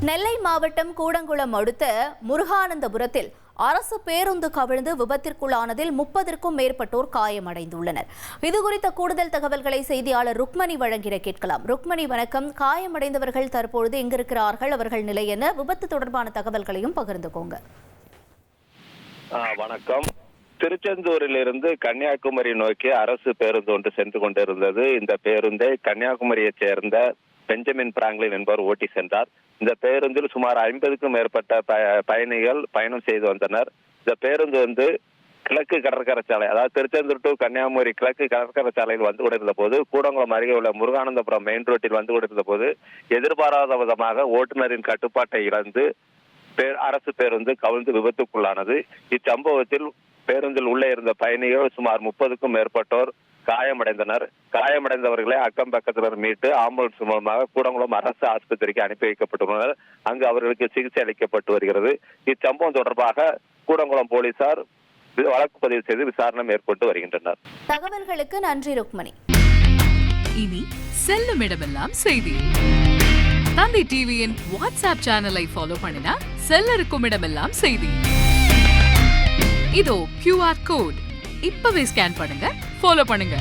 நெல்லை மாவட்டம் கூடங்குளம் அடுத்த முருகானந்தபுரத்தில் அரசு பேருந்து கவிழ்ந்து விபத்திற்குள்ளானதில் 30க்கும் மேற்பட்டோர் காயமடைந்துள்ளனர். இதுகுறித்த கூடுதல் தகவல்களை செய்தியாளர் ருக்மணி வழங்கிட கேட்கலாம். ருக்மணி, வணக்கம். காயமடைந்தவர்கள் தற்பொழுது எங்கிருக்கிறார்கள், அவர்கள் நிலை என்ன, விபத்து தொடர்பான தகவல்களையும் பகிர்ந்துக்கோங்க. வணக்கம். திருச்செந்தூரிலிருந்து கன்னியாகுமரி நோக்கி அரசு பேருந்து ஒன்று சென்று கொண்டிருந்தது. இந்த பேருந்தை கன்னியாகுமரியைச் சேர்ந்த பெஞ்சமின் பிராங்க்லின் என்பவர் ஓட்டி சென்றார். இந்த பேருந்தில் சுமார் 50க்கும் மேற்பட்ட பயணிகள் பயணம் செய்து வந்தனர். இந்த பேருந்து கிழக்கு கடற்கரை சாலை, அதாவது திருச்செந்தூர் டு கன்னியாகுமரி கிழக்கு கடற்கரை சாலையில் வந்து கொண்டிருந்த போது கூடங்குளம் அருகே உள்ள முருகானந்தபுரம் மெயின் ரோட்டில் வந்து கொண்டிருந்த போது எதிர்பாராத விதமாக ஓட்டுநரின் கட்டுப்பாட்டை இழந்து அரசு பேருந்து கவிழ்ந்து விபத்துக்குள்ளானது. இச்சம்பவத்தில் பேருந்தில் உள்ளே இருந்த பயணிகள் சுமார் 30க்கும் மேற்பட்டோர் காயமடைந்தனர். காயமடைந்தவர்களை அக்கம் பக்கத்தினர் மீட்டு ஆம்புலன்ஸ் மூலமாக கூடங்குளம் அரசு ஆஸ்பத்திரிக்கு அனுப்பி வைக்கப்பட்டுள்ளனர். அங்கு அவர்களுக்கு சிகிச்சை அளிக்கப்பட்டு வருகிறது. இச்சம்பவம் தொடர்பாக கூடங்குளம் போலீசார் வழக்கு பதிவு செய்து விசாரணை மேற்கொண்டு வருகின்றனர். தகவல்களுக்கு நன்றி ருக்மணி. இனி செல்லும் இடமெல்லாம் செய்தி. தந்தை டிவியின் வாட்ஸ்அப் சேனலை ஃபாலோ பண்ணினா செல்லருக்கும் இடமெல்லாம் செய்தி. இதோ QR கோட் இப்பவே ஸ்கேன் பண்ணுங்க, ஃபாலோ பண்ணுங்க.